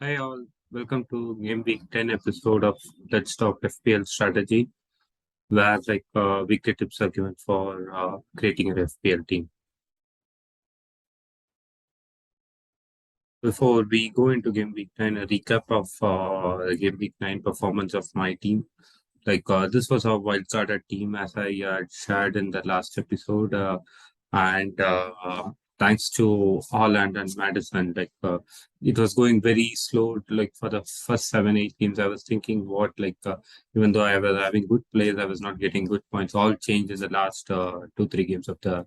Hi all, welcome to Gameweek 10 episode of Let's Talk FPL Strategy, where weekly tips are given for creating an FPL team. Before we go into Gameweek 10, a recap of the Gameweek 9 performance of my team. This was a wildcarded team as I shared in the last episode, and thanks to Holland and Madison, it was going very slow. Like for the first 7 8 games, I was thinking even though I was having good plays, I was not getting good points. All changed in the last 2 3 games of the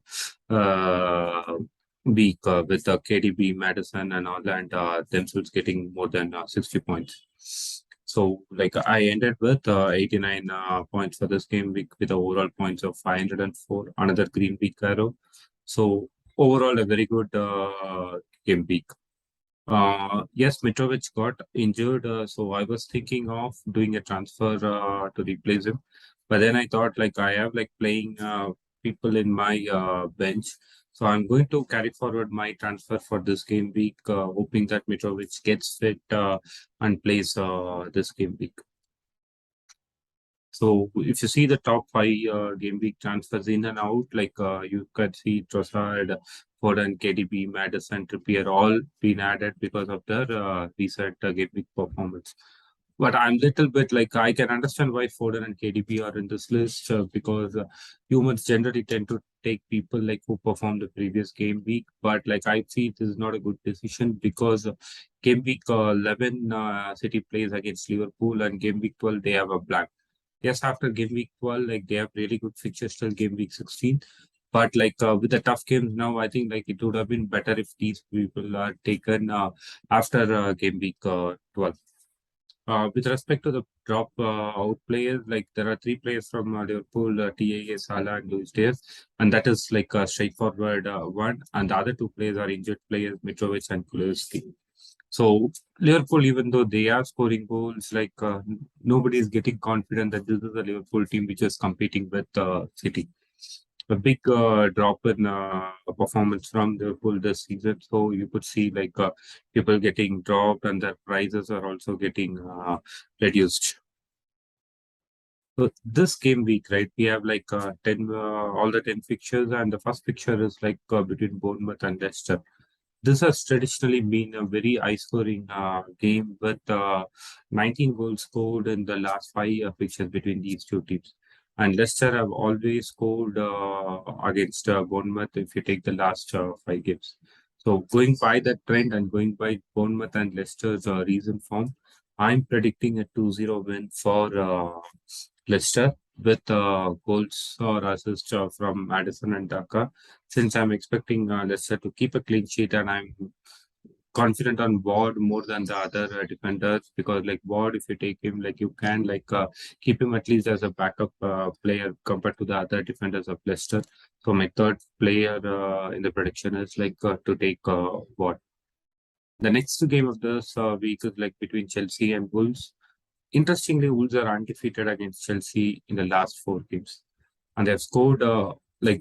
uh, week with KDB, Madison, and all, and themselves getting more than 60 points. So, I ended with 89 points for this game week with overall points of 504, another green week arrow. So, overall, a very good game week. Yes, Mitrovic got injured, so I was thinking of doing a transfer to replace him. But then I thought, I have playing people in my bench, so I'm going to carry forward my transfer for this game week, hoping that Mitrovic gets fit and plays this game week. So if you see the top five game week transfers in and out, you could see Trossard, Foden, KDB, Madison, Trippier all been added because of their recent game week performance. But I'm little bit I can understand why Foden and KDB are in this list because humans generally tend to take people who performed the previous game week. But I see this is not a good decision because game week 11 City plays against Liverpool and game week 12 they have a blank. Yes, after game week 12, they have really good fixtures till game week 16. But with the tough games now, I think it would have been better if these people are taken after game week 12. With respect to the drop out players, there are three players from Liverpool, TAA, Salah, and Luis Diaz, and that is a straightforward one. And the other two players are injured players, Mitrovic and Kulusevski. So Liverpool, even though they are scoring goals, nobody is getting confident that this is a Liverpool team which is competing with City. A big drop in performance from Liverpool this season. So you could see people getting dropped and their prices are also getting reduced. So this game week, right? We have 10 all the 10 fixtures, and the first fixture is between Bournemouth and Leicester. This has traditionally been a very high-scoring game with 19 goals scored in the last five fixtures between these two teams. And Leicester have always scored against Bournemouth if you take the last five games. So going by that trend and going by Bournemouth and Leicester's recent form, I'm predicting a 2-0 win for Leicester with goals or assists from Madison and Daka, since I'm expecting Leicester to keep a clean sheet, and I'm confident on Ward more than the other defenders because Ward, if you take him, you can keep him at least as a backup player compared to the other defenders of Leicester. So my third player in the prediction is to take Ward. The next game of this week is between Chelsea and Wolves. Interestingly, Wolves are undefeated against Chelsea in the last four games, and they've scored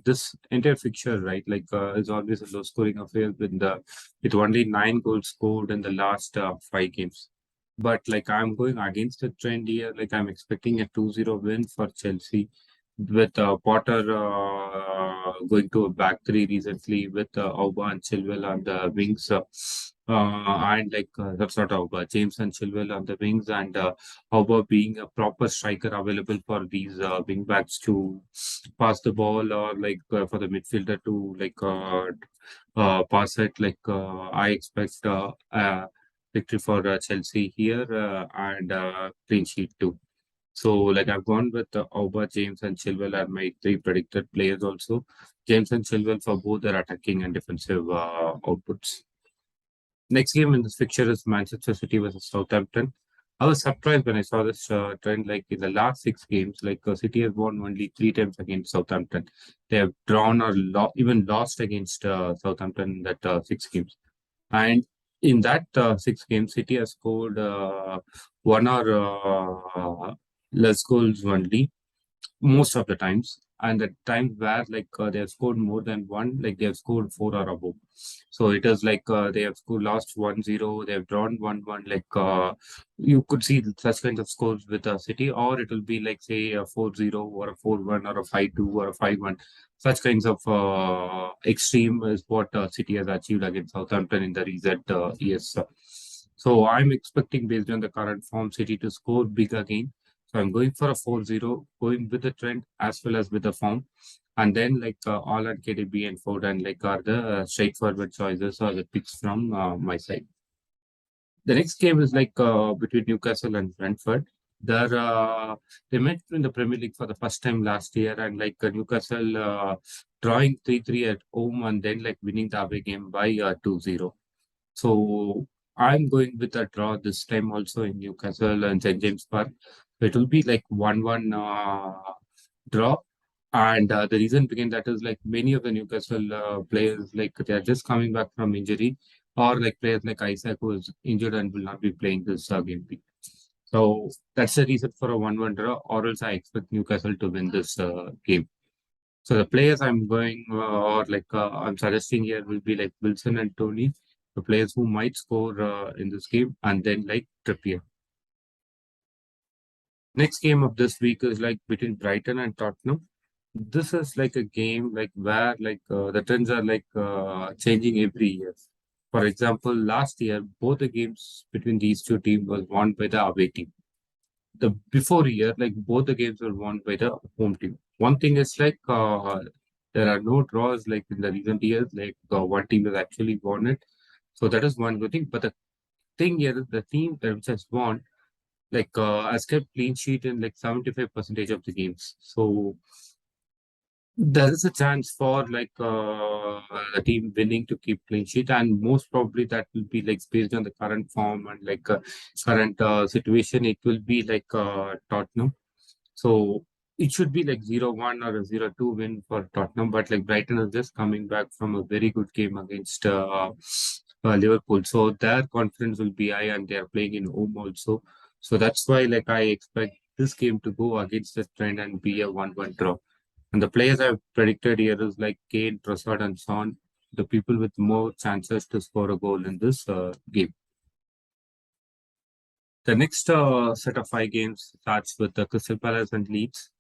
this entire fixture, right? Is always a low scoring affair with only 9 goals scored in the last five games. But I'm going against the trend here. I'm expecting a 2-0 win for Chelsea with Potter going to a back three recently with Auba and Chilwell on the wings. And that's not Auba, James and Chilwell on the wings, and Auba being a proper striker available for these wing backs to pass the ball or for the midfielder to pass it. I expect victory for Chelsea here and clean sheet too. So, I've gone with Auba, James, and Chilwell are my three predicted players also. James and Chilwell for both their attacking and defensive outputs. Next game in this fixture is Manchester City versus Southampton. I was surprised when I saw this trend. In the last six games, City has won only three times against Southampton. They have drawn or even lost against Southampton in that six games. And in that six games, City has scored one or less goals only most of the times. and the times where they have scored more than one, like they have scored four or above. So it is they have scored lost 1-0, they have drawn 1-1. You could see such kinds of scores with a City, or it will be like say a 4-0 or a 4-1 or a 5-2 or a 5-1. Such kinds of extreme is what City has achieved against Southampton in the recent years. So I'm expecting, based on the current form, City to score big again. So I'm going for a 4-0, going with the trend as well as with the form. And then Haaland, KDB, and Foden are the straightforward choices or the picks from my side. The next game is between Newcastle and Brentford. They're, they met in the Premier League for the first time last year, and Newcastle drawing 3-3 at home and then winning the away game by 2-0. So I'm going with a draw this time also in Newcastle and St. James Park. It will be like 1-1 draw. And the reason being that is many of the Newcastle players, they are just coming back from injury, or players like Isaac who is injured and will not be playing this game week. So that's the reason for a 1-1 draw, or else I expect Newcastle to win this game. So the players I'm going or I'm suggesting here will be like Wilson and Tony, the players who might score in this game, and then Trippier. Next game of this week is between Brighton and Tottenham. This is a game where the trends are changing every year. For example, last year both the games between these two teams was won by the away team. The before year, both the games were won by the home team. One thing is there are no draws in the recent years. One team has actually won it, so that is one good thing. But the thing here is the team that which has won has kept clean sheet in 75% of the games. So there is a chance for the team winning to keep clean sheet, and most probably that will be based on the current form and current situation. It will be Tottenham. So it should be 0-1 or a 0-2 win for Tottenham, but Brighton is just coming back from a very good game against Liverpool. So their confidence will be high, and they are playing in home also. So that's why I expect this game to go against the trend and be a 1-1 draw. And the players I've predicted here is Kane, Trossard, and Son, the people with more chances to score a goal in this game. The next set of five games starts with the Crystal Palace and Leeds.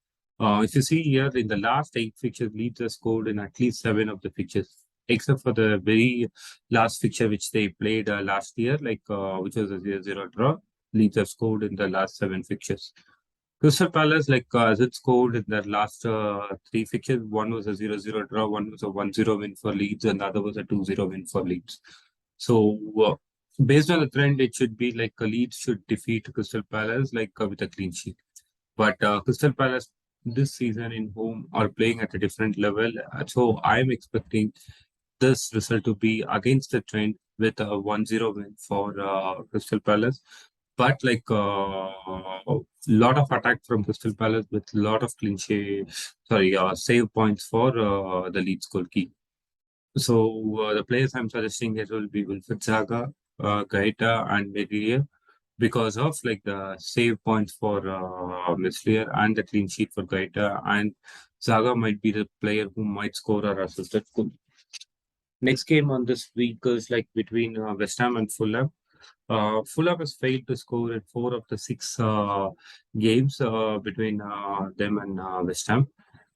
If you see here, in the last eight fixtures, Leeds has scored in at least seven of the fixtures, except for the very last fixture which they played last year, which was a 0-0 draw. Leeds have scored in the last seven fixtures. Crystal Palace, as it scored in their last three fixtures, one was a 0-0 draw, one was a 1-0 win for Leeds, and the other was a 2-0 win for Leeds. So, based on the trend, it should be Leeds should defeat Crystal Palace with a clean sheet. But Crystal Palace this season in home are playing at a different level. So I'm expecting this result to be against the trend with a 1-0 win for Crystal Palace. But lot of attack from Crystal Palace with lot of save points for the Leeds goalkeeper. So the players I'm suggesting here will be Wilfred Zaga, Gaeta, and Mediria because of the save points for Meslier and the clean sheet for Gaeta, and Zaga might be the player who might score or assist that goal. Next game on this week is between West Ham and Fulham. Fulham has failed to score in four of the six games between them and West Ham.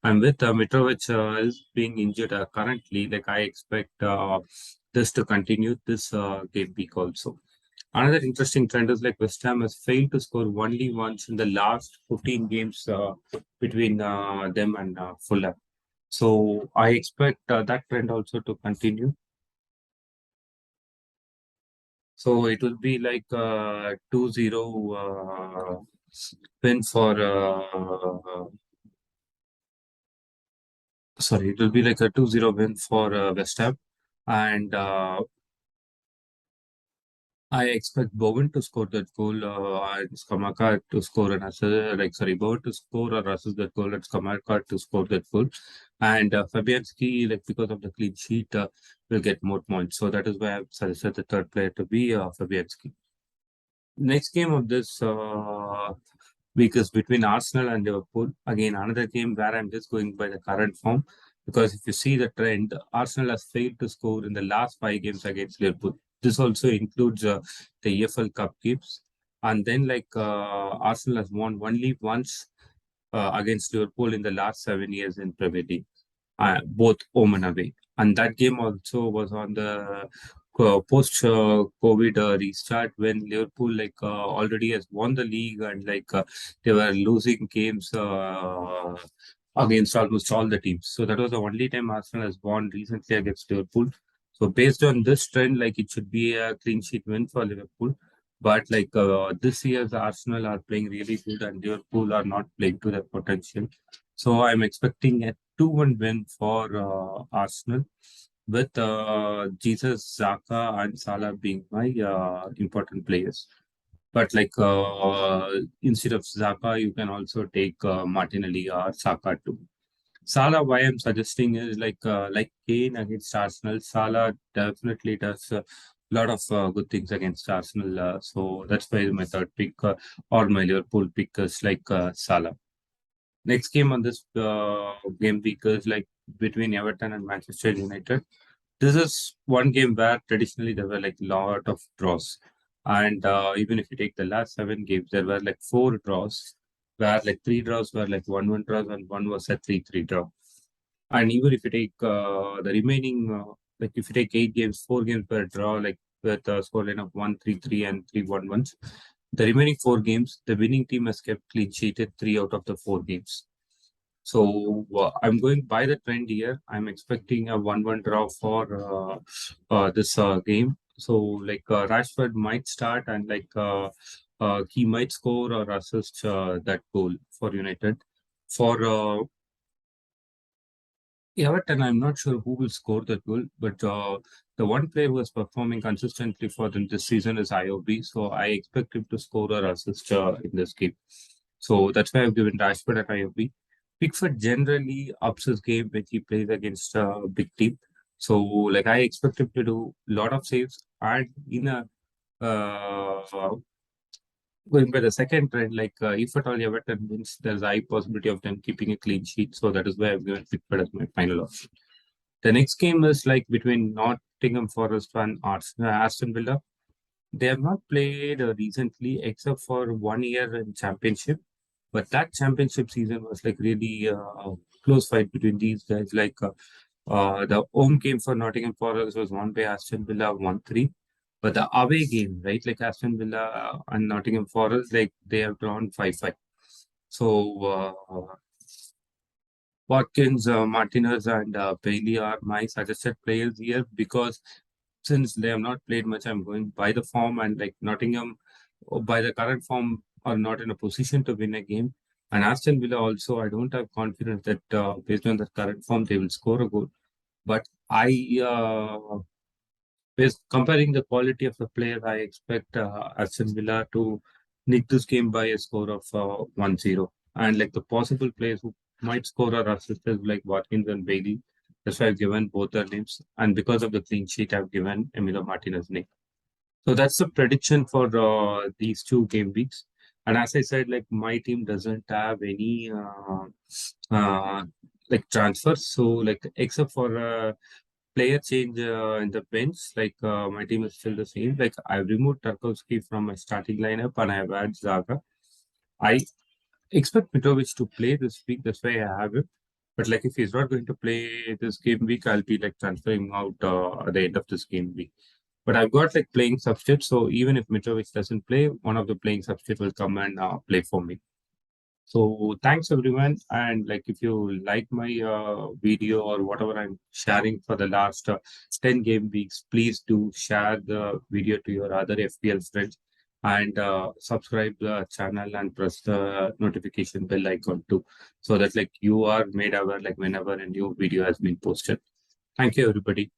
And with Mitrovic is being injured currently, I expect this to continue this game week also. Another interesting trend is West Ham has failed to score only once in the last 15 games between them and Fulham. So I expect that trend also to continue. So it will be 2-0 win for sorry, it will be a 2-0 win for West Ham, and I expect Bowen to score that goal and Skamaka to score an assist, Bowen to score or assist that goal and Skamaka to score that goal. And Fabianski, because of the clean sheet, will get more points. So that is why I've suggested the third player to be Fabianski. Next game of this week is between Arsenal and Liverpool. Again, another game where I'm just going by the current form because if you see the trend, Arsenal has failed to score in the last 5 games against Liverpool. This also includes the EFL Cup games. And then, Arsenal has won only once against Liverpool in the last 7 years in Premier League, both home and away. And that game also was on the post COVID restart when Liverpool already has won the league and they were losing games against almost all the teams. So that was the only time Arsenal has won recently against Liverpool. So based on this trend, it should be a clean sheet win for Liverpool. But this year's Arsenal are playing really good and Liverpool are not playing to their potential. So I'm expecting a 2-1 win for Arsenal with Jesus, Zaka, and Salah being my important players. But instead of Zaka, you can also take Martinelli or Saka too. Salah, why I'm suggesting is like Kane against Arsenal. Salah definitely does a lot of good things against Arsenal. So that's why my third pick or my Liverpool pick is Salah. Next game on this game week is between Everton and Manchester United. This is one game where traditionally there were lot of draws, and even if you take the last 7 games, there were four draws, where three draws were 1-1 draws and one was a 3-3 draw. And even if you take the remaining, if you take 8 games, 4 games were draw, with a scoreline of 1-3-3 and 3-1-1. The remaining 4 games, the winning team has kept clean sheeted 3 out of the 4 games. So I'm going by the trend here. I'm expecting a 1-1 draw for this game. So Rashford might start and he might score or assist that goal for United. For Everton, I'm not sure who will score that goal, but the one player who is performing consistently for them this season is IOB. So I expect him to score or assist in this game. So that's why I've given Rashford at IOB. Pickford generally ups his game when he plays against a big team. So I expect him to do a lot of saves and in a going by the second trend, if at all Everton wins, there's a high possibility of them keeping a clean sheet. So that is why I've given Pickford as my final option. The next game is between Nottingham Forest and Aston Villa. They have not played recently except for 1 year in championship, but that championship season was really close fight between these guys. The home game for Nottingham Forest was won by Aston Villa 1-3. But the away game, right, Aston Villa and Nottingham Forest, they have drawn 5-5. So Watkins, Martinez, and Bailey are my suggested players here because since they have not played much, I'm going by the form and Nottingham, by the current form, are not in a position to win a game. And Aston Villa also, I don't have confidence that based on the current form, they will score a goal. But based comparing the quality of the player, I expect Aston Villa to nick this game by a score of 1-0. And the possible players who might score or assist is Watkins and Bailey. That's why I've given both their names. And because of the clean sheet, I've given Emilio Martinez name. So that's the prediction for these 2 game weeks. And as I said, my team doesn't have any transfers. So except for player change in the bench, my team is still the same. I've removed Tarkovsky from my starting lineup and I've added Zaga. I expect Mitrovic to play this week. That's why I have it. But if he's not going to play this game week, I'll be transferring out at the end of this game week. But I've got playing substitutes, so even if Mitrovic doesn't play, one of the playing substitutes will come and play for me. So thanks everyone, and if you like my video or whatever I'm sharing for the last 10 game weeks, please do share the video to your other FPL friends and subscribe the channel and press the notification bell icon too, so that you are made aware whenever a new video has been posted. Thank you everybody.